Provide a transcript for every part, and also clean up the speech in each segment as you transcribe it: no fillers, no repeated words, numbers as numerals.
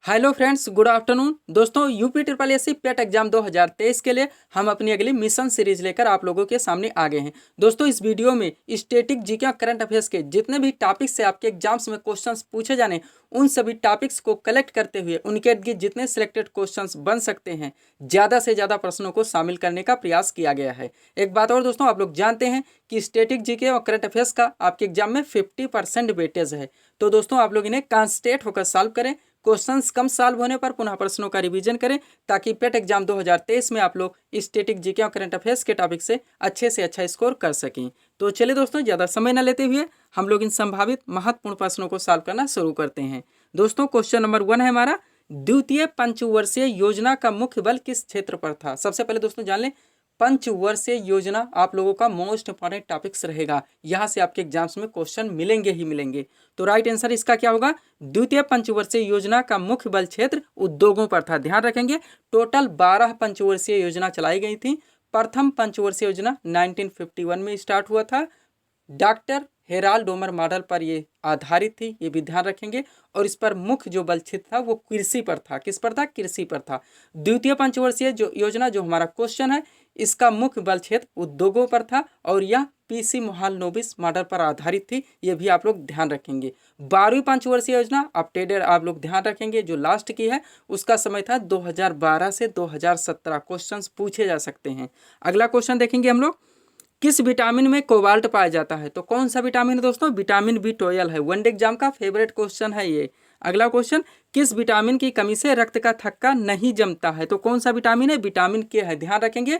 Hello friends, good afternoon. दोस्तों, UP triple SC PET exam 2023 के लिए हम अपनी अगली मिशन सीरीज लेकर आप लोगों के सामने आ गए हैं। दोस्तों, इस वीडियो में स्टैटिक जीके और करंट अफेयर्स के जितने भी टॉपिक्स से आपके एग्जाम्स में क्वेश्चंस पूछे जाने, उन सभी टॉपिक्स को कलेक्ट करते हुए उनके इर्द गिर्द जितने सिलेक्टेड क्वेश्चंस बन सकते हैं, ज़्यादा से ज़्यादा प्रश्नों को शामिल करने का प्रयास किया गया है। एक बात और दोस्तों, आप लोग जानते हैं कि स्टैटिक जीके और करंट अफेयर्स का आपके एग्जाम में 50% वेटेज है। तो दोस्तों, आप लोग इन्हें कॉन्सेंट्रेट होकर सॉल्व करें। क्वेश्चंस कम सॉल्व होने पर पुनः प्रश्नों का रिवीजन करें, ताकि पेट एग्जाम 2023 में आप लोग स्टैटिक जीके और करंट अफेयर्स के टॉपिक से अच्छा स्कोर कर सकें। तो चलिए दोस्तों, ज़्यादा समय न लेते हुए हम लोग इन संभावित महत्वपूर्ण प्रश्नों को सॉल्व करना शुरू करते हैं। दोस्तों, क्वेश्चन नंबर 1 है हमारा, द्वितीय पंचवर्षीय योजना का मुख्य बल किस क्षेत्र पर था। सबसे पहले दोस्तों जान लें, पंचवर्षीय योजना आप लोगों का मोस्ट इंपॉर्टेंट टॉपिक्स रहेगा। यहाँ से आपके एग्जाम्स में क्वेश्चन मिलेंगे ही मिलेंगे। तो राइट आंसर इसका क्या होगा, द्वितीय पंचवर्षीय योजना का मुख्य बल क्षेत्र उद्योगों पर था। ध्यान रखेंगे, टोटल 12 पंचवर्षीय योजना चलाई गई थी। प्रथम पंचवर्षीय योजना 1951 में स्टार्ट हुआ था। डॉक्टर हेराल्ड डोमर मॉडल पर ये आधारित थी, ये भी ध्यान रखेंगे। और इस पर मुख्य जो बल क्षेत्र था वो कृषि पर था। किस पर था? कृषि पर था। द्वितीय पंचवर्षीय जो योजना, जो हमारा क्वेश्चन है, इसका मुख्य बल क्षेत्र उद्योगों पर था और यह पीसी मोहालनोबिस मॉडल पर आधारित थी। ये भी आप लोग ध्यान रखेंगे। 12वीं पंचवर्षीय योजना अपडेटेड आप लोग ध्यान रखेंगे, जो लास्ट की है उसका समय था 2012 से 2017। क्वेश्चंस पूछे जा सकते हैं। अगला क्वेश्चन देखेंगे हम लोग, किस विटामिन में कोबाल्ट पाया जाता है। तो कौन सा विटामिन है दोस्तों? विटामिन B12 है। वनडे एग्जाम का फेवरेट क्वेश्चन है ये। अगला क्वेश्चन, किस विटामिन की कमी से रक्त का थक्का नहीं जमता है। तो कौन सा विटामिन है? विटामिन के है। ध्यान रखेंगे,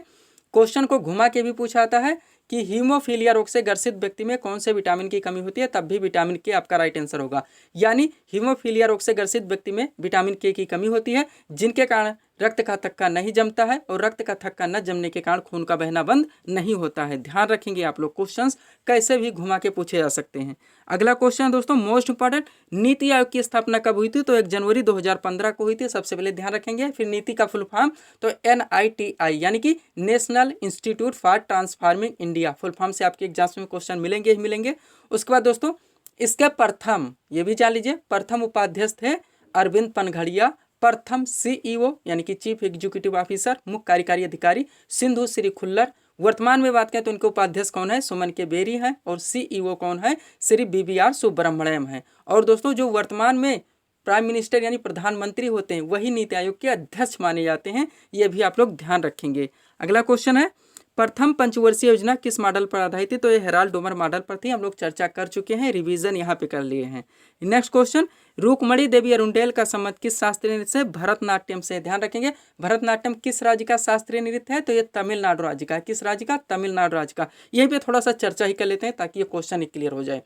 क्वेश्चन को घुमा के भी पूछा जाता है कि हीमोफीलिया रोग से ग्रसित व्यक्ति में कौन से विटामिन की कमी होती है, तब भी विटामिन के आपका राइट आंसर होगा। यानी हीमोफीलिया रोग से ग्रसित व्यक्ति में विटामिन के की कमी होती है, जिनके कारण रक्त का थक्का नहीं जमता है और रक्त का थक्का न जमने के कारण खून का बहना बंद नहीं होता है। ध्यान रखेंगे आप लोग, क्वेश्चंस कैसे भी घुमा के पूछे जा सकते हैं। अगला क्वेश्चन दोस्तों मोस्ट इंपॉर्टेंट, नीति आयोग की स्थापना कब हुई थी। तो 1 जनवरी 2015 को हुई थी। सबसे पहले ध्यान रखेंगे। फिर नीति का फुल फॉर्म तो NITI यानी कि national institute for transforming India, full form से आपके एग्जाम्स में क्वेश्चन मिलेंगे ही मिलेंगे। उसके बाद दोस्तों इसके प्रथम, ये भी जान लीजिए, प्रथम उपाध्यक्ष थे अरविंद पनघड़िया। प्रथम CEO यानी कि चीफ एग्जीक्यूटिव ऑफिसर, मुख्य कार्यकारी अधिकारी सिंधु श्री खुल्लर। वर्तमान में बात करें तो इनके उपाध्यक्ष कौन है? सुमन के बेरी हैं। और CEO कौन है? श्री BVR सुब्रमण्यम है। और दोस्तों जो वर्तमान में प्राइम मिनिस्टर यानी प्रधानमंत्री होते हैं, वही नीति आयोग के अध्यक्ष माने जाते हैं। ये भी आप लोग ध्यान रखेंगे। अगला क्वेश्चन है, प्रथम पंचवर्षीय योजना किस मॉडल पर आधारित थी। तो ये हेराल्ड डोमर मॉडल पर थी। हम लोग चर्चा कर चुके हैं, रिवीजन यहाँ पे कर लिए हैं। नेक्स्ट क्वेश्चन, रुक्मणी देवी अरुंडेल का संबंध किस शास्त्रीय नृत्य से? भरतनाट्यम से। ध्यान रखेंगे, भरतनाट्यम किस राज्य का शास्त्रीय नृत्य है? तो ये तमिलनाडु राज्य का। किस राज्य का? तमिलनाडु राज्य का। यहीं पे थोड़ा सा चर्चा ही कर लेते हैं ताकि ये क्वेश्चन क्लियर हो जाए।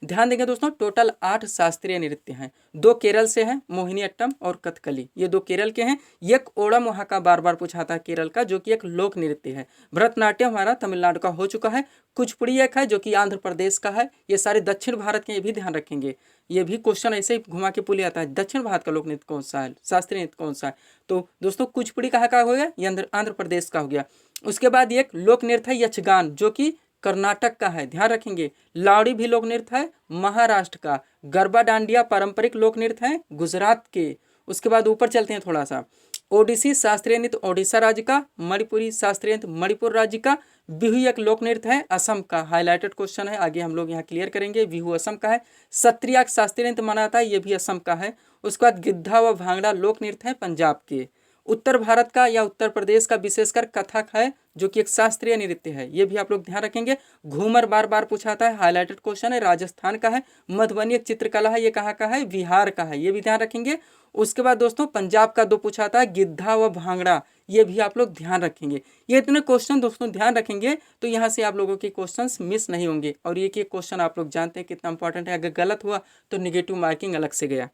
ध्यान देंगे दोस्तों, टोटल 8 शास्त्रीय नृत्य हैं। 2 केरल से हैं, मोहिनीअट्टम और कथकली, ये 2 केरल के हैं। एक ओणम वहाँ का बार बार पूछा था केरल का, जो कि एक लोक नृत्य है। भरतनाट्यम हमारा तमिलनाडु का हो चुका है। कुचिपुड़ी एक है जो कि आंध्र प्रदेश का है। ये सारे दक्षिण भारत के, ये भी ध्यान रखेंगे। ये भी क्वेश्चन ऐसे ही घुमा के पुलिया आता है, दक्षिण भारत का लोक नृत्य कौन सा है, शास्त्रीय नृत्य कौन सा है। तो दोस्तों कुचिपुड़ी कहाँ का हो गया? ये आंध्र प्रदेश का हो गया। उसके बाद एक लोक नृत्य है यक्षगान, जो कि कर्नाटक का है। ध्यान रखेंगे। लावड़ी भी लोक नृत्य है महाराष्ट्र का। गरबा डांडिया पारंपरिक लोक नृत्य है गुजरात के। उसके बाद ऊपर चलते हैं थोड़ा सा, ओडिसी शास्त्रीय नृत्य ओडिशा राज्य का। मणिपुरी शास्त्रीय नृत्य मणिपुर राज्य का। बिहू एक लोक नृत्य है असम का। हाईलाइटेड क्वेश्चन है, आगे हम लोग यहाँ क्लियर करेंगे। बिहू असम का है। सत्रिया शास्त्रीय नृत्य माना जाता है, ये भी असम का है। उसके बाद गिद्धा व भांगड़ा लोक नृत्य है पंजाब के। उत्तर भारत का या उत्तर प्रदेश का विशेषकर कथक है, जो कि एक शास्त्रीय नृत्य है। ये भी आप लोग ध्यान रखेंगे। घूमर बार बार पूछाता है, हाईलाइटेड क्वेश्चन है, राजस्थान का है। मधुबनी एक चित्रकला है, ये कहाँ का है? बिहार का है, ये भी ध्यान रखेंगे। उसके बाद दोस्तों पंजाब का 2 पूछाता है, गिद्धा व भांगड़ा, ये भी आप लोग ध्यान रखेंगे। ये इतने क्वेश्चन दोस्तों ध्यान रखेंगे तो यहाँ से आप लोगों के क्वेश्चंस मिस नहीं होंगे। और ये क्वेश्चन आप लोग जानते हैं कितना इंपॉर्टेंट है, अगर गलत हुआ तो निगेटिव मार्किंग अलग से गया।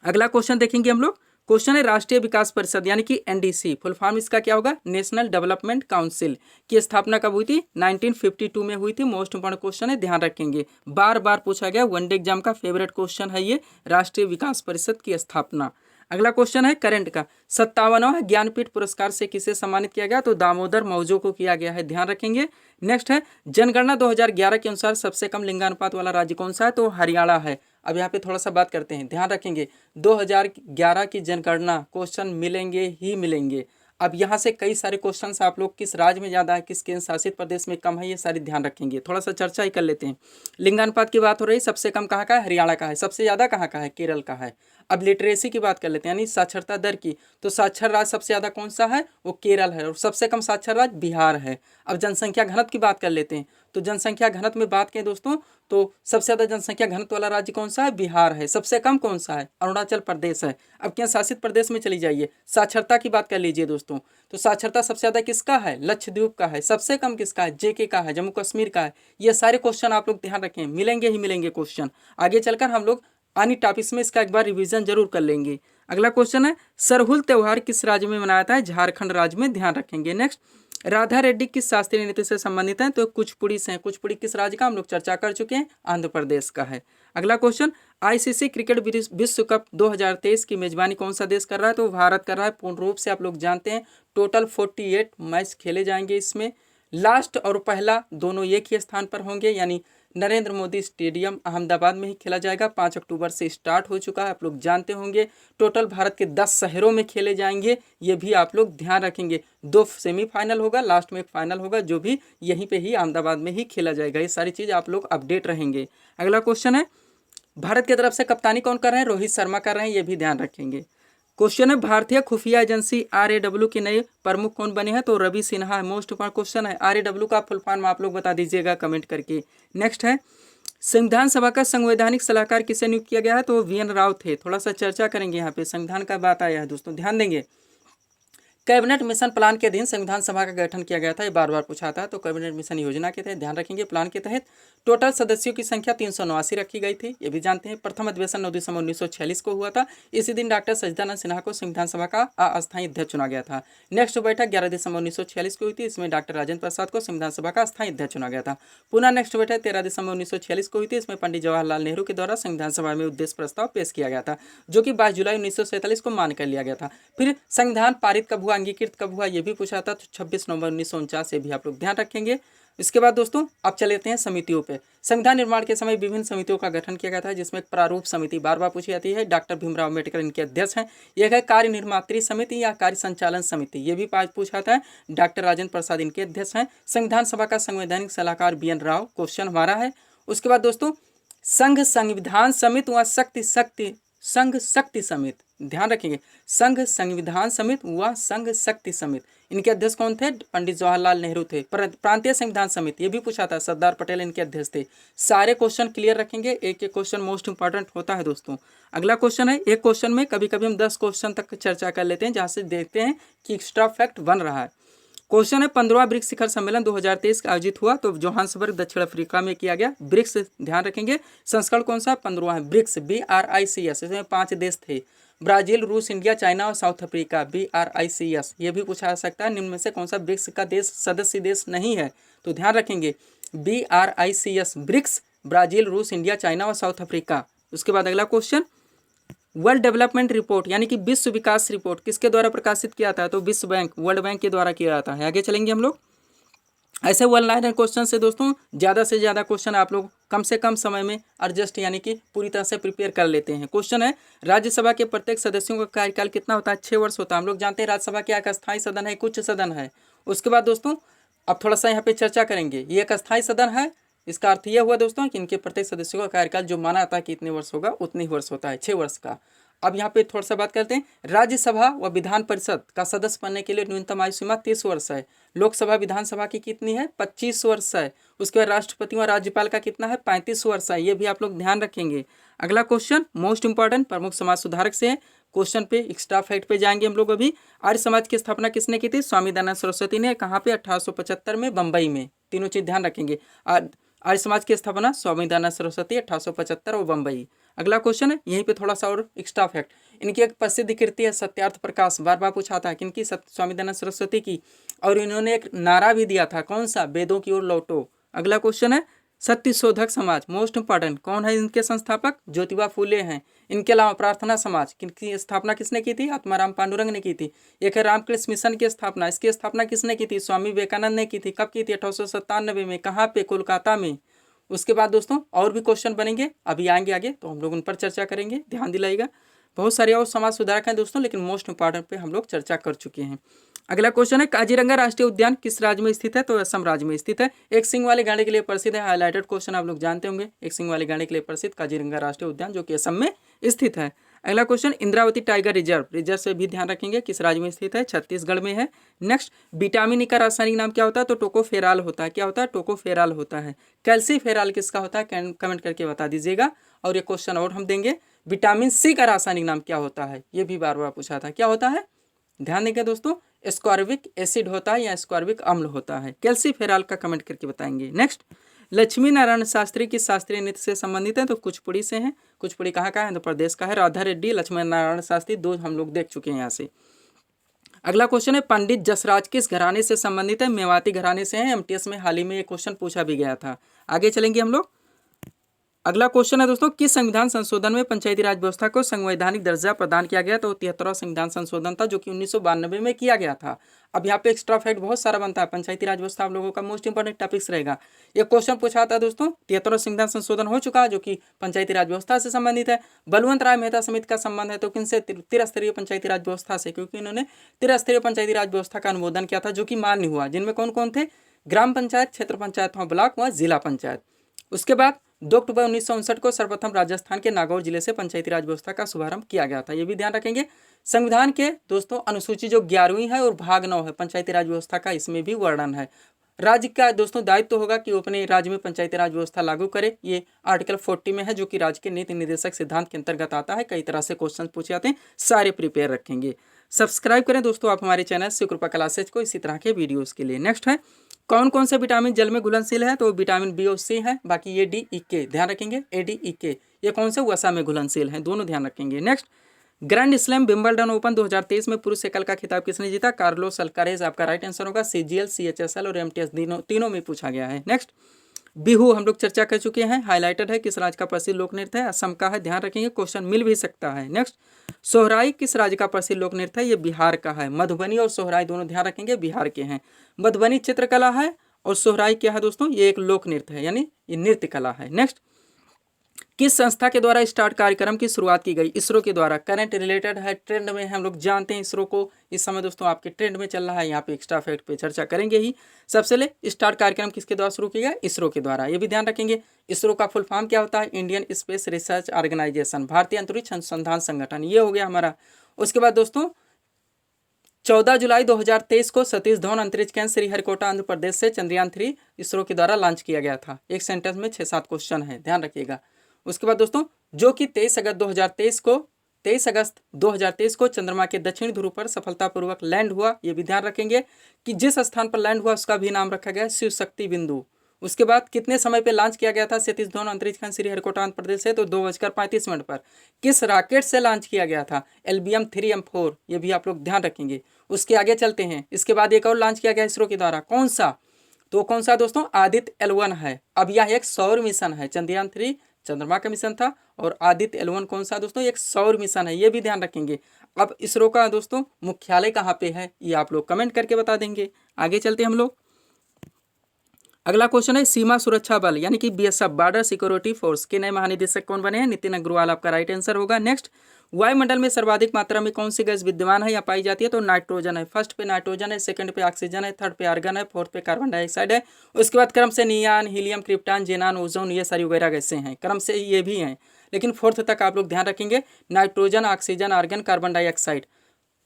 अगला क्वेश्चन देखेंगे हम लोग। क्वेश्चन है, राष्ट्रीय विकास परिषद यानी कि NDC, फुल फॉर्म इसका क्या होगा? नेशनल डेवलपमेंट काउंसिल की स्थापना कब हुई थी? 1952 में हुई थी। मोस्ट इंपॉर्टेंट क्वेश्चन है, ध्यान रखेंगे। बार बार पूछा गया, वनडे एग्जाम का फेवरेट क्वेश्चन है ये, राष्ट्रीय विकास परिषद की स्थापना। अगला क्वेश्चन है करंट का, 57वां ज्ञानपीठ पुरस्कार से किसे सम्मानित किया गया? तो दामोदर मौजो को किया गया है, ध्यान रखेंगे। नेक्स्ट है, जनगणना 2011 के अनुसार सबसे कम लिंगानुपात वाला राज्य कौन सा है? तो हरियाणा है। अब यहाँ पे थोड़ा सा बात करते हैं, ध्यान रखेंगे 2011 की जनगणना क्वेश्चन मिलेंगे ही मिलेंगे। अब यहाँ से कई सारे क्वेश्चंस आप लोग किस राज्य में ज़्यादा है, किस केंद्र शासित प्रदेश में कम है, ये सारी ध्यान रखेंगे। थोड़ा सा चर्चा ही कर लेते हैं। लिंगानुपात की बात हो रही, सबसे कम कहाँ का है, हरियाणा का है। सबसे ज़्यादा कहाँ का है, केरल का है। अब लिटरेसी की बात कर लेते हैं, यानी साक्षरता दर की, तो साक्षर राज्य सबसे ज़्यादा कौन सा है, वो केरल है, और सबसे कम साक्षर राज्य बिहार है। अब जनसंख्या घनत्व की बात कर लेते हैं, तो जनसंख्या घनत्व में बात करें दोस्तों, तो सबसे ज़्यादा जनसंख्या घनत्व वाला राज्य कौन सा है, बिहार है। सबसे कम कौन सा है, अरुणाचल प्रदेश है। अब केंद्र शासित प्रदेश में चली जाइए, साक्षरता की बात कर लीजिए दोस्तों, तो साक्षरता सबसे ज़्यादा किसका है, लक्षद्वीप का है। सबसे कम किसका है, जेके का है, जम्मू कश्मीर का है। ये सारे क्वेश्चन आप लोग ध्यान रखें, मिलेंगे ही मिलेंगे क्वेश्चन। आगे चलकर हम लोग अन्य टॉपिक्स में इसका एक बार रिवीजन जरूर कर लेंगे। अगला क्वेश्चन है, सरहुल त्यौहार किस राज्य में मनाया जाता है, झारखंड राज्य में, ध्यान रखेंगे। नेक्स्ट, राधा रेड्डी किस शास्त्रीय नृत्य से संबंधित हैं, तो कुचिपुड़ी से हैं। कुचिपुड़ी किस राज्य का, हम लोग चर्चा कर चुके हैं, आंध्र प्रदेश का है। अगला क्वेश्चन, आईसीसी क्रिकेट विश्व कप 2023 की मेजबानी कौन सा देश कर रहा है, तो भारत कर रहा है। पूर्ण रूप से आप लोग जानते हैं, टोटल 48 मैच खेले जाएंगे इसमें। लास्ट और पहला दोनों एक ही स्थान पर होंगे, यानी नरेंद्र मोदी स्टेडियम अहमदाबाद में ही खेला जाएगा। 5 अक्टूबर से स्टार्ट हो चुका है, आप लोग जानते होंगे। टोटल भारत के 10 शहरों में खेले जाएंगे, ये भी आप लोग ध्यान रखेंगे। 2 सेमीफाइनल होगा, लास्ट में एक फाइनल होगा, जो भी यहीं पे ही अहमदाबाद में ही खेला जाएगा। ये सारी चीज़ आप लोग अपडेट रहेंगे। अगला क्वेश्चन है, भारत की तरफ से कप्तानी कौन कर रहे हैं, रोहित शर्मा कर रहे हैं, ये भी ध्यान रखेंगे। क्वेश्चन है, भारतीय खुफिया एजेंसी RAW के नए प्रमुख कौन बने हैं, तो रवि सिन्हा है। मोस्ट इंपॉर्टेंट क्वेश्चन है, RAW का फुल फॉर्म आप लोग बता दीजिएगा कमेंट करके। नेक्स्ट है, संविधान सभा का संवैधानिक सलाहकार किसे नियुक्त किया गया है, तो VN राव थे। थोड़ा सा चर्चा करेंगे, यहाँ पे संविधान का बात आया है दोस्तों, ध्यान देंगे। कैबिनेट मिशन प्लान के अधीन संविधान सभा का गठन किया गया था, ये बार बार पूछा था, तो कैबिनेट मिशन योजना के तहत, ध्यान रखेंगे, प्लान के तहत टोटल सदस्यों की संख्या 389 रखी गई थी, ये भी जानते हैं। प्रथम अधिवेशन 9 दिसंबर 1946 को हुआ था। इसी दिन डॉक्टर सच्चिदानंद सिन्हा को संविधान सभा का अस्थायी अध्यक्ष चुना गया था। नेक्स्ट बैठक 11 दिसंबर 1946 को हुई थी, इसमें डॉक्टर राजेंद्र प्रसाद को संविधान सभा का अस्थायी अध्यक्ष चुना गया था। पुनः नेक्स्ट बैठक 13 दिसंबर 1946 को हुई थी, इसमें पंडित जवाहरलाल नेहरू के द्वारा संविधान सभा में उद्देश्य प्रस्ताव पेश किया गया था, जो कि 22 जुलाई 1947 को मान्य कर लिया गया था। फिर संविधान पारित कब हुआ, अंगीकृत कब हुआ, ये भी पूछा था, तो 26 नवंबर 1949 से भी आप लोग ध्यान रखेंगे। इसके बाद दोस्तों अब चले जाते हैं समितियों पे। संविधान निर्माण के समय विभिन्न समितियों का गठन किया गया था, जिसमें एक प्रारूप समिति बार बार पूछी जाती है, डॉक्टर भीमराव अम्बेडकर इनके अध्यक्ष हैं। यह है कार्य निर्मात्री समिति या कार्य संचालन समिति, ये भी पूछा था, डॉक्टर राजेंद्र प्रसाद इनके अध्यक्ष हैं। संविधान सभा का संवैधानिक सलाहकार VN राव क्वेश्चन हमारा है। उसके बाद दोस्तों, संघ संविधान समिति व संघ शक्ति समिति, ध्यान रखेंगे, संघ संविधान समिति व संघ शक्ति समिति, इनके अध्यक्ष कौन थे, पंडित जवाहरलाल नेहरू थे। प्रांतीय संविधान समिति, ये भी पूछा था, सरदार पटेल इनके अध्यक्ष थे। सारे क्वेश्चन क्लियर रखेंगे, एक एक क्वेश्चन मोस्ट इंपॉर्टेंट होता है दोस्तों। अगला क्वेश्चन है, एक क्वेश्चन में कभी कभी हम 10 क्वेश्चन तक चर्चा कर लेते हैं, जहाँ से देखते हैं कि एक्स्ट्रा फैक्ट बन रहा है। क्वेश्चन है, 15वां ब्रिक्स शिखर सम्मेलन 2023 का आयोजित हुआ, तो जोहान्सबर्ग दक्षिण अफ्रीका में किया गया। ब्रिक्स, ध्यान रखेंगे, संस्करण कौन सा, 15वां है, ब्रिक्स, BRICS, इसमें 5 देश थे, ब्राजील, रूस, इंडिया, चाइना और साउथ अफ्रीका, BRICS। ये भी पूछा जा सकता है, निम्न में से कौन सा ब्रिक्स का देश सदस्य देश नहीं है, तो ध्यान रखेंगे BRICS, ब्रिक्स, ब्राजील, रूस, इंडिया, चाइना और साउथ अफ्रीका। उसके बाद अगला क्वेश्चन, वर्ल्ड डेवलपमेंट रिपोर्ट यानी कि विश्व विकास रिपोर्ट किसके द्वारा प्रकाशित किया था, तो विश्व बैंक, वर्ल्ड बैंक के द्वारा किया जाता है। आगे चलेंगे हम लोग, ऐसे 1 लाइनर क्वेश्चन से दोस्तों ज़्यादा से ज़्यादा क्वेश्चन आप लोग कम से कम समय में एडजस्ट यानी कि पूरी तरह से प्रिपेयर कर लेते हैं। क्वेश्चन है, राज्यसभा के प्रत्येक सदस्यों का कार्यकाल कितना होता है, 6 वर्ष होता है। हम लोग जानते हैं राज्यसभा क्या एक अस्थायी सदन है, कुछ सदन है। उसके बाद दोस्तों अब थोड़ा सा यहाँ पे चर्चा करेंगे, ये एक अस्थायी सदन है, इसका अर्थ यह हुआ दोस्तों कि इनके प्रत्येक सदस्यों का कार्यकाल जो माना जाता है कि इतने वर्ष होगा, उतने ही वर्ष होता है, 6 वर्ष का। अब यहाँ पे थोड़ा सा बात करते हैं, राज्यसभा व विधान परिषद का सदस्य बनने के लिए न्यूनतम आयु सीमा 30 वर्ष है। लोकसभा विधानसभा की कितनी है, 25 वर्ष है। उसके बाद राष्ट्रपति व राज्यपाल का कितना है, 35 वर्ष है। ये भी आप लोग ध्यान रखेंगे। अगला क्वेश्चन मोस्ट इंपॉर्टेंट, प्रमुख समाज सुधारक से क्वेश्चन पे एक्स्ट्रा फैक्ट पे जाएंगे हम लोग। अभी आर्य समाज की स्थापना किसने की थी, स्वामी दयानंद सरस्वती ने। कहाँ पे, 1875 में, बम्बई में। तीनों चीज ध्यान रखेंगे, आर्य समाज की स्थापना स्वामी दयानंद सरस्वती, 1875 और बम्बई। अगला क्वेश्चन है, यहीं पे थोड़ा सा और एक्स्ट्रा फैक्ट, इनकी एक प्रसिद्ध कृति है सत्यार्थ प्रकाश, बार बार पूछा था किनकी, स्वामी दयानंद सरस्वती की। और इन्होंने एक नारा भी दिया था, कौन सा, वेदों की ओर लौटो। अगला क्वेश्चन है, सत्य शोधक समाज, मोस्ट इंपॉर्टेंट, कौन है इनके संस्थापक, ज्योतिबा फूले हैं। इनके अलावा प्रार्थना समाज, किनकी स्थापना किसने की थी, आत्माराम पांडुरंग ने की थी। एक है रामकृष्ण मिशन की स्थापना, इसकी स्थापना किसने की थी, स्वामी विवेकानंद ने की थी। कब की थी, 1897 में। कहाँ पे, कोलकाता में। उसके बाद दोस्तों और भी क्वेश्चन बनेंगे, अभी आएंगे आगे तो हम लोग उन पर चर्चा करेंगे, ध्यान दिलाइएगा। बहुत सारे और समाज सुधारक हैं दोस्तों, लेकिन मोस्ट इंपॉर्टेंट पे हम लोग चर्चा कर चुके हैं। अगला क्वेश्चन है, काजीरंगा राष्ट्रीय उद्यान किस राज्य में स्थित है? तो असम राज्य में स्थित है। एक सिंह वाले गांडे के लिए प्रसिद्ध है, हाईलाइटेड क्वेश्चन आप लोग जानते होंगे। एक सिंह वाले गांडे के लिए प्रसिद्ध काजीरंगा राष्ट्रीय उद्यान जो कि असम में स्थित है। अगला क्वेश्चन, इंद्रावती टाइगर रिजर्व से भी ध्यान रखेंगे, किस राज्य में स्थित है? छत्तीसगढ़ में है। नेक्स्ट, विटामिन ई का रासायनिक नाम क्या होता है? तो टोकोफेराल होता है। क्या होता है? टोकोफेराल होता है। कैल्सीफेराल किसका होता है? कमेंट करके बता दीजिएगा। और ये क्वेश्चन और हम देंगे, विटामिन सी का रासायनिक नाम क्या होता है? ये भी बार बार पूछा था, क्या होता है? ध्यान देंगे दोस्तों, एस्कॉर्बिक एसिड होता है या एस्कॉर्बिक अम्ल होता है। कैल्सीफेराल का कमेंट करके बताएंगे। नेक्स्ट, लक्ष्मी नारायण शास्त्री किस शास्त्रीय नृत्य से संबंधित है? तो कुचिपुड़ी से हैं। कुचिपुड़ी कहाँ का है? आंध्र प्रदेश का है। राधा रेड्डी, लक्ष्मी नारायण शास्त्री, दो हम लोग देख चुके हैं यहाँ से। अगला क्वेश्चन है, पंडित जसराज किस घराने से संबंधित है? मेवाती घराने से है। एमटीएस में हाल ही में ये क्वेश्चन पूछा भी गया था। आगे चलेंगे हम लोग। अगला क्वेश्चन है दोस्तों, किस संविधान संशोधन में पंचायती राज व्यवस्था को संवैधानिक दर्जा प्रदान किया गया? तो 73वां संविधान संशोधन था जो कि 1992 में किया गया था। अब यहाँ पे एक्स्ट्रा फैक्ट बहुत सारा बनता है, पंचायती राज व्यवस्था आप लोगों का मोस्ट इंपोर्टेंट टॉपिक्स रहेगा। ये क्वेश्चन पूछा था दोस्तों, 73वां संविधान संशोधन हो चुका जो कि पंचायती राज व्यवस्था से संबंधित है। बलवंत राय मेहता समिति का संबंध है तो किनसे? त्रिस्तरीय पंचायती राज व्यवस्था से, क्योंकि इन्होंने त्रिस्तरीय पंचायती राज व्यवस्था का अनुमोदन किया था जो कि मान्य हुआ। जिनमें कौन कौन थे? ग्राम पंचायत, क्षेत्र पंचायत, ब्लॉक व जिला पंचायत। उसके बाद 2 अक्टूबर 1959 को सर्वप्रथम राजस्थान के नागौर जिले से पंचायती राज व्यवस्था का शुभारंभ किया गया था। ये भी ध्यान रखेंगे। संविधान के दोस्तों अनुसूची जो 11वीं है और भाग 9 है पंचायती राज व्यवस्था का, इसमें भी वर्णन है। राज्य का दोस्तों दायित्व तो होगा कि वो अपने राज्य में पंचायती राज व्यवस्था लागू करे। ये आर्टिकल 40 में है जो कि राज्य के नीति निर्देशक सिद्धांत के अंतर्गत आता है। कई तरह से क्वेश्चन पूछे जाते हैं, सारे प्रिपेयर रखेंगे। सब्सक्राइब करें दोस्तों आप हमारे चैनल शिवकृपा क्लासेज को इसी तरह के वीडियोस के लिए। नेक्स्ट है, कौन कौन से विटामिन जल में घुलनशील है? तो विटामिन बी और सी है। बाकी ये डी ई के ध्यान रखेंगे, ए डी ई के ये कौन से? वसा में घुलनशील हैं, दोनों ध्यान रखेंगे। Next, grand slam Wimbledon open 2023 में पुरुष एकल का खिताब किसने जीता? कार्लोस अल्कारेज आपका राइट आंसर होगा। सीजीएल, सीएचएसएल और एमटीएस तीनों में पूछा गया है। नेक्स्ट, बिहू हम लोग चर्चा कर चुके हैं, हाईलाइटेड है। किस राज्य का प्रसिद्ध लोक नृत्य है? असम का है, ध्यान रखेंगे, क्वेश्चन मिल भी सकता है। नेक्स्ट, सोहराई किस राज्य का प्रसिद्ध लोक नृत्य है? ये बिहार का है। मधुबनी और सोहराई दोनों ध्यान रखेंगे बिहार के हैं। मधुबनी चित्रकला है और सोहराई क्या है दोस्तों? ये एक लोक नृत्य है, यानी ये नृत्य कला है। नेक्स्ट, किस संस्था के द्वारा स्टार्ट कार्यक्रम की शुरुआत की गई? इसरो के द्वारा। करंट रिलेटेड है, ट्रेंड में हम लोग जानते हैं इसरो को, इस समय दोस्तों आपके ट्रेंड में चल रहा है। यहाँ पे एक्स्ट्रा फैक्ट पे चर्चा करेंगे ही। सबसे पहले स्टार्ट कार्यक्रम किसके द्वारा शुरू किया गया? इसरो के द्वारा। ये भी ध्यान रखेंगे। इसरो का फुल फॉर्म क्या होता है? इंडियन स्पेस रिसर्च ऑर्गेनाइजेशन, भारतीय अंतरिक्ष अनुसंधान संगठन। ये हो गया हमारा। उसके बाद दोस्तों 14 जुलाई 2023 को सतीश धवन अंतरिक्ष केंद्र श्रीहरिकोटा आंध्र प्रदेश से चंद्रयान 3 इसरो के द्वारा लॉन्च किया गया था। एक सेंटेंस में 6-7 क्वेश्चन है, ध्यान रखिएगा। उसके बाद दोस्तों जो कि 23 अगस्त 2023 को चंद्रमा के दक्षिण ध्रुव पर सफलतापूर्वक लैंड हुआ। ये भी ध्यान रखेंगे कि जिस स्थान पर लैंड हुआ उसका भी नाम रखा गया शिव शक्ति बिंदु। उसके बाद कितने समय पे लॉन्च किया गया था सतीश धवन अंतरिक्ष केंद्र श्रीहरिकोटा आंध्र प्रदेश से? तो 2:35 पर। किस रॉकेट से लॉन्च किया गया था? LBM 3M4। ये भी आप लोग ध्यान रखेंगे। उसके आगे चलते हैं। इसके बाद एक और लॉन्च किया गया इसरो के द्वारा, कौन सा? तो कौन सा दोस्तों? आदित्य L1 है। अब यह एक सौर मिशन है। चंद्रयान 3 चंद्रमा का मिशन था और आदित्य L1 कौन सा दोस्तों? एक सौर मिशन है। ये भी ध्यान रखेंगे। अब इसरो का दोस्तों मुख्यालय कहाँ पे है ये आप लोग कमेंट करके बता देंगे। आगे चलते हम लोग। अगला क्वेश्चन है, सीमा सुरक्षा बल यानी कि BSF बॉर्डर सिक्योरिटी फोर्स के नए महानिदेशक कौन बने हैं? नितिन अग्रवाल आपका राइट आंसर होगा। नेक्स्ट, वायुमंडल में सर्वाधिक मात्रा में कौन सी गैस विद्यमान है या पाई जाती है? तो नाइट्रोजन है। फर्स्ट पे नाइट्रोजन है, सेकंड पे ऑक्सीजन है, थर्ड पे आर्गन है, फोर्थ पे कार्बन डाइऑक्साइड है। उसके बाद क्रम से नियान, हीलियम, क्रिप्टॉन, जेनान, ओजोन, ये सारी वगैरह गैसें हैं। क्रम से ये भी हैं, लेकिन फोर्थ तक आप लोग ध्यान रखेंगे। Nitrogen, oxygen, argon, carbon dioxide.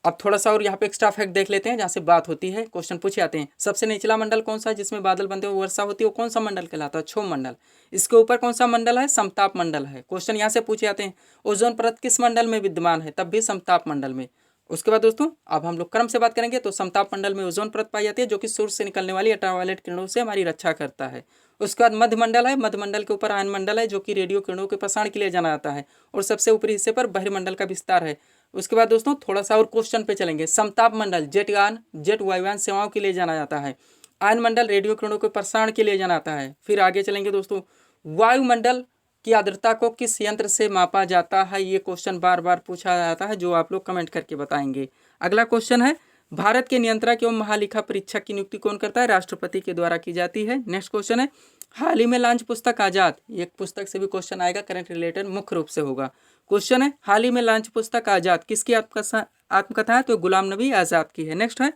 अब थोड़ा सा और यहाँ पे एक्स्ट्रा फैक्ट देख लेते हैं जहाँ से बात होती है, क्वेश्चन पूछे जाते हैं। सबसे निचला मंडल कौन सा है जिसमें बादल बनते हैं, वर्षा होती है, वो कौन सा मंडल कहलाता है? क्षोभ मंडल। इसके ऊपर कौन सा मंडल है? समताप मंडल है। क्वेश्चन यहाँ से पूछे जाते हैं। ओजोन परत किस मंडल में विद्यमान है? तब भी समताप मंडल में। उसके बाद दोस्तों अब हम लोग क्रम से बात करेंगे तो समताप मंडल में ओजोन परत पाई जाती है जो कि सूर्य से निकलने वाली अल्ट्रावायलेट किरणों से हमारी रक्षा करता है। उसके बाद मध्यमंडल है। मध्यमंडल के ऊपर आयन मंडल है जो कि रेडियो किरणों के प्रसारण के लिए जाना जाता है। और सबसे ऊपरी हिस्से पर बहिर्मंडल का विस्तार है। उसके बाद दोस्तों थोड़ा सा और क्वेश्चन पे चलेंगे। समताप मंडल जेट वायुयान सेवाओं के लिए जाना जाता है। आयन मंडल रेडियो किरणों के प्रसारण के लिए जाना जाता है। फिर आगे चलेंगे दोस्तों, वायुमंडल की आर्द्रता को किस यंत्र से मापा जाता है? ये क्वेश्चन बार बार पूछा जाता है जो आप लोग कमेंट करके बताएंगे। अगला क्वेश्चन है, भारत के नियंत्रक एवं महालेखा परीक्षक की नियुक्ति कौन करता है? राष्ट्रपति के द्वारा की जाती है। नेक्स्ट क्वेश्चन है, हाल ही में लॉन्च पुस्तक आज़ाद, एक पुस्तक से भी क्वेश्चन आएगा, करंट रिलेटेड मुख्य रूप से होगा। क्वेश्चन है हाल ही में लॉन्च पुस्तक आज़ाद किसकी आत्मकथा है, तो गुलाम नबी आज़ाद की है। नेक्स्ट है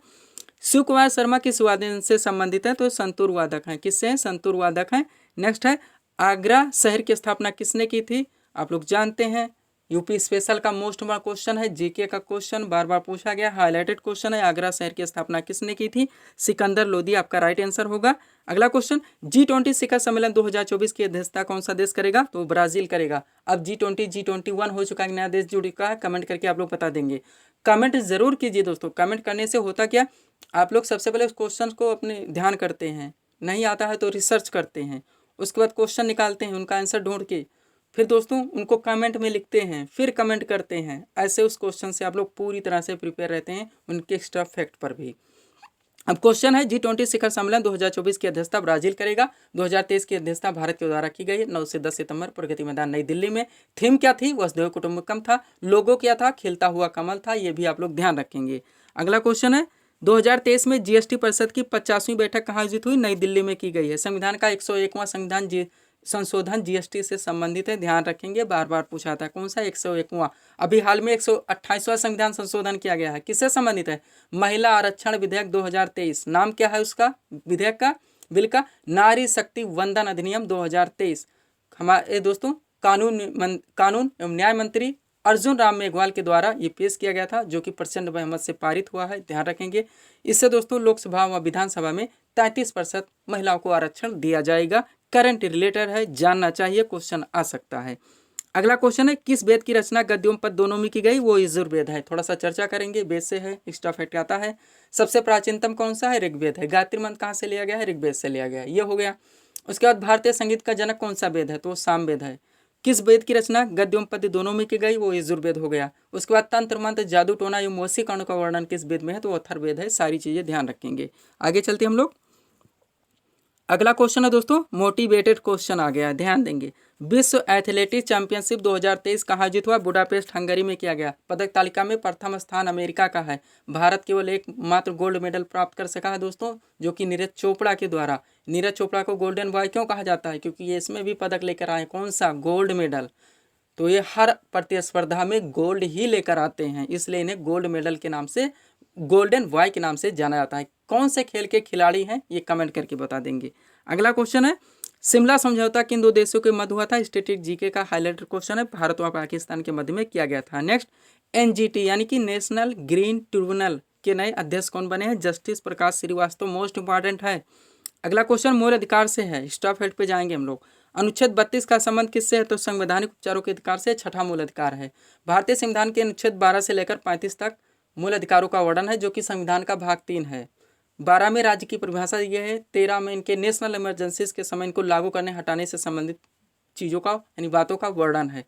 शिव कुमार शर्मा किस वादन से संबंधित है, तो संतूर वादक हैं। किससे हैं, संतूर वादक हैं। नेक्स्ट है आगरा शहर की स्थापना किसने की थी, आप लोग जानते हैं, यूपी स्पेशल का मोस्ट बड़ा क्वेश्चन है, जीके का क्वेश्चन बार बार पूछा गया, हाईलाइटेड क्वेश्चन है। आगरा शहर की स्थापना किसने की थी, सिकंदर लोदी आपका राइट आंसर होगा। अगला क्वेश्चन G20 शिखर सम्मेलन 2024 की अध्यक्षता कौन सा देश करेगा, तो ब्राजील करेगा। अब G20 G21 हो चुका है, नया देश जुड़ चुका है, कमेंट करके आप लोग बता देंगे। कमेंट जरूर कीजिए दोस्तों, कमेंट करने से होता क्या, आप लोग सबसे पहले उस क्वेश्चन को अपने ध्यान करते हैं, नहीं आता है तो रिसर्च करते हैं, उसके बाद क्वेश्चन निकालते हैं, उनका आंसर ढूंढ के फिर दोस्तों उनको कमेंट में लिखते हैं, फिर कमेंट करते हैं। ऐसे उस क्वेश्चन से आप लोग पूरी तरह से प्रिपेयर रहते हैं, उनके एक्स्ट्रा फैक्ट पर भी। अब क्वेश्चन है G20 शिखर सम्मेलन 2024 की अध्यक्षता ब्राजील करेगा। 2023 की अध्यक्षता भारत के द्वारा की गई है। 9 से 10 सितंबर प्रगति मैदान नई दिल्ली में। थीम क्या थी, वसुधैव कुटुंबकम था। लोगो क्या था, खिलता हुआ कमल था। ये भी आप लोग ध्यान रखेंगे। अगला क्वेश्चन है 2023 में जीएसटी परिषद की 50वीं बैठक कहाँ आयोजित हुई, नई दिल्ली में की गई है। संविधान का 101वां संविधान संशोधन जीएसटी से संबंधित है, ध्यान रखेंगे, बार बार पूछा था। कौन सा, 101वां। अभी हाल में 128वां संविधान संशोधन किया गया है, किससे संबंधित है, महिला आरक्षण विधेयक 2023। नाम क्या है उसका, विधेयक का, बिल का, नारी शक्ति वंदन अधिनियम 2023। हमारे दोस्तों कानून एवं न्याय मंत्री अर्जुन राम मेघवाल के द्वारा ये पेश किया गया था, जो कि प्रचंड बहुमत से पारित हुआ है, ध्यान रखेंगे। इससे दोस्तों लोकसभा व विधानसभा में 33% महिलाओं को आरक्षण दिया जाएगा। करंट रिलेटेड है, जानना चाहिए, क्वेश्चन आ सकता है। अगला क्वेश्चन है किस वेद की रचना गद्य एवं पद दोनों में की गई, वो यजुर्वेद है। थोड़ा सा चर्चा करेंगे, वेद से है, एक्स्ट्रा फैक्ट आता है। सबसे प्राचीनतम कौन सा है, ऋग्वेद है। गायत्री मंत्र कहाँ से लिया गया है, ऋग्वेद से लिया गया है, ये हो गया। उसके बाद भारतीय संगीत का जनक कौन सा वेद है, तो सामवेद है। किस वेद की रचना गद्य एवं पद्य दोनों में की गई, वो यजुर्वेद हो गया। उसके बाद तंत्र मंत्र जादू टोना एवं वशीकरण का वर्णन किस वेद में है, तो अथर्ववेद है। सारी चीजें ध्यान रखेंगे। आगे चलते हम लोग। अगला क्वेश्चन है दोस्तों मोटिवेटेड क्वेश्चन आ गया है, ध्यान देंगे। विश्व एथलेटिक्स चैंपियनशिप 2023 कहाँ आयोजित हुआ, बुडापेस्ट हंगरी में किया गया। पदक तालिका में प्रथम स्थान अमेरिका का है। भारत केवल एक मात्र गोल्ड मेडल प्राप्त कर सका है दोस्तों, जो कि नीरज चोपड़ा के द्वारा। नीरज चोपड़ा को गोल्डन बॉय क्यों कहा जाता है, क्योंकि ये इसमें भी पदक लेकर आए। कौन सा, गोल्ड मेडल। तो ये हर प्रतिस्पर्धा में गोल्ड ही लेकर आते हैं, इसलिए इन्हें गोल्ड मेडल के नाम से, गोल्डन बॉय के नाम से जाना जाता है। कौन से खेल के खिलाड़ी हैं, ये कमेंट करके बता देंगे। अगला क्वेश्चन है शिमला समझौता किन दो देशों के मध्य हुआ था, स्टैटिक जीके का हाईलाइटेड क्वेश्चन है, भारत व पाकिस्तान के मध्य में किया गया था। नेक्स्ट एनजीटी यानी कि नेशनल ग्रीन ट्रिब्यूनल के नए अध्यक्ष कौन बने हैं, जस्टिस प्रकाश श्रीवास्तव, मोस्ट इंपॉर्टेंट है। अगला क्वेश्चन मूल अधिकार से है, स्टॉप हेड पे जाएंगे हम लोग। अनुच्छेद 32 का संबंध किससे है, तो संवैधानिक उपचारों के अधिकार से, छठा मूल अधिकार है। भारतीय संविधान के अनुच्छेद 12 से लेकर 35 तक मूल अधिकारों का वर्णन है, जो कि संविधान का भाग 3 है। 12 में राज्य की परिभाषा ये है, 13 में इनके नेशनल इमरजेंसीज के समय इनको लागू करने हटाने से संबंधित चीज़ों का यानी बातों का वर्णन है।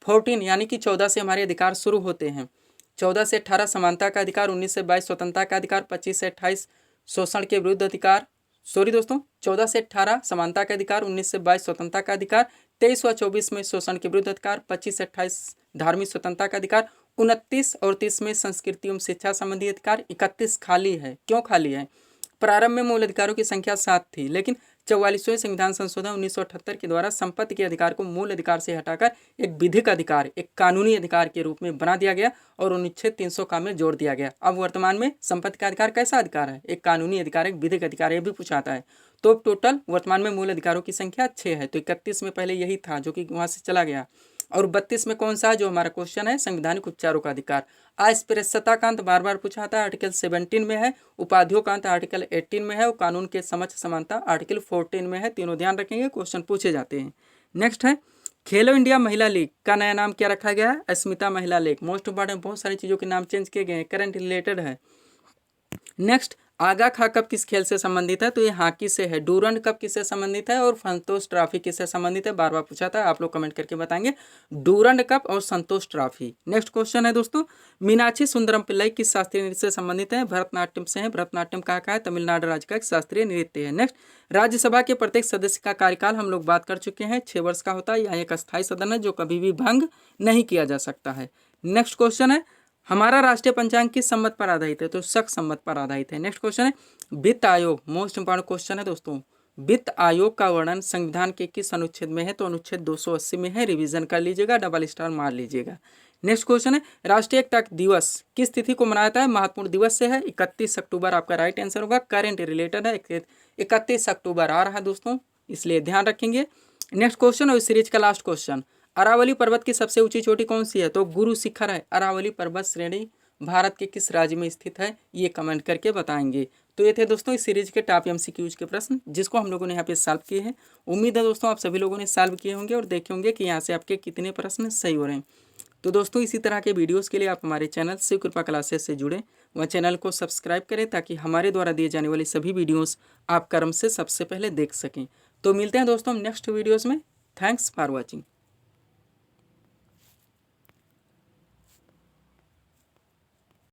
14 यानी कि 14 से हमारे अधिकार शुरू होते हैं। 14 से 18 समानता का अधिकार, 19 से 22 स्वतंत्रता का अधिकार, 25 से 28 शोषण के विरुद्ध अधिकार, सॉरी दोस्तों 14 से 18 समानता का अधिकार, 19 से 22 स्वतंत्रता का अधिकार, 23 व 24 में शोषण के विरुद्ध अधिकार, 25 से 28 धार्मिक स्वतंत्रता का अधिकार, 29 और 30 में संस्कृति एवं शिक्षा संबंधी अधिकार, 31 खाली है। क्यों खाली है, प्रारंभ में मूल अधिकारों की संख्या 7 थी, लेकिन 44वें संविधान संशोधन 1978 के द्वारा संपत्ति के अधिकार को मूल अधिकार से हटाकर एक विधिक अधिकार, एक कानूनी अधिकार के रूप में बना दिया गया और अनुच्छेद 300 का में जोड़ दिया गया। अब वर्तमान में संपत्ति का अधिकार कैसा अधिकार है, एक कानूनी अधिकार, एक विधिक अधिकार, ये भी पूछाता है। तो टोटल वर्तमान में मूल अधिकारों की संख्या 6 है। तो 31 में पहले यही था जो कि वहाँ से चला गया, और 32 में कौन सा है जो हमारा क्वेश्चन है, संवैधानिक उपचारों का अधिकार। अस्पृश्यता का अंत बार बार पूछा था, आर्टिकल 17 में है। उपाधियों का अंत आर्टिकल 18 में है, और कानून के समक्ष समानता आर्टिकल 14 में है। तीनों ध्यान रखेंगे, क्वेश्चन पूछे जाते हैं। नेक्स्ट है खेलो इंडिया महिला लीग का नया नाम क्या रखा गया है, अस्मिता महिला लीग। मोस्ट इंपॉर्टेंट, बहुत सारी चीज़ों के नाम चेंज किए गए हैं, करंट रिलेटेड है। नेक्स्ट आगा खा कप किस खेल से संबंधित है, तो ये हॉकी से है। डूरंड कप किससे संबंधित है, और संतोष ट्रॉफी किससे संबंधित है, बार बार पूछा था, आप लोग कमेंट करके बताएंगे। डूरंड कप और संतोष ट्रॉफी। नेक्स्ट क्वेश्चन है दोस्तों मीनाक्षी सुंदरम पिल्लाई किस शास्त्रीय नृत्य से संबंधित है, भरतनाट्यम से है। भरतनाट्यम कहाँ का है, तमिलनाडु राज्य का एक शास्त्रीय नृत्य है। नेक्स्ट राज्यसभा के प्रत्येक सदस्य का कार्यकाल हम लोग बात कर चुके हैं, 6 वर्ष का होता है। यह एक अस्थायी सदन है जो कभी भी भंग नहीं किया जा सकता है। नेक्स्ट क्वेश्चन है हमारा राष्ट्रीय पंचांग किस संवत पर आधारित है, तो शक संवत पर आधारित है। नेक्स्ट क्वेश्चन है वित्त आयोग, मोस्ट इंपॉर्टेंट क्वेश्चन है दोस्तों। वित्त आयोग का वर्णन संविधान के किस अनुच्छेद में है? तो अनुच्छेद 280 में है। रिवीजन कर लीजिएगा, डबल स्टार मार लीजिएगा। नेक्स्ट क्वेश्चन है, राष्ट्रीय एकता दिवस किस तिथि को मनाया जाता है? महत्वपूर्ण दिवस से है। 31 अक्टूबर आपका राइट आंसर होगा। करेंट रिलेटेड है, 31 अक्टूबर आ रहा है दोस्तों, इसलिए ध्यान रखेंगे। नेक्स्ट क्वेश्चन और इस सीरीज का लास्ट क्वेश्चन, अरावली पर्वत की सबसे ऊंची चोटी कौन सी है? तो गुरु शिखर है। अरावली पर्वत श्रेणी भारत के किस राज्य में स्थित है? ये कमेंट करके बताएंगे। तो ये थे दोस्तों इस सीरीज के टॉप एमसीक्यूज के प्रश्न, जिसको हम लोगों ने यहाँ पे सॉल्व किए हैं। उम्मीद है दोस्तों आप सभी लोगों ने सॉल्व किए होंगे और देखे होंगे कि यहाँ से आपके कितने प्रश्न सही हो रहे हैं। तो दोस्तों इसी तरह के वीडियोस के लिए आप हमारे चैनल शिव कृपा क्लासेस से जुड़ें व चैनल को सब्सक्राइब करें, ताकि हमारे द्वारा दिए जाने वाली सभी वीडियोस आप क्रम से सबसे पहले देख सकें। तो मिलते हैं दोस्तों नेक्स्ट वीडियोस में। Thanks for watching.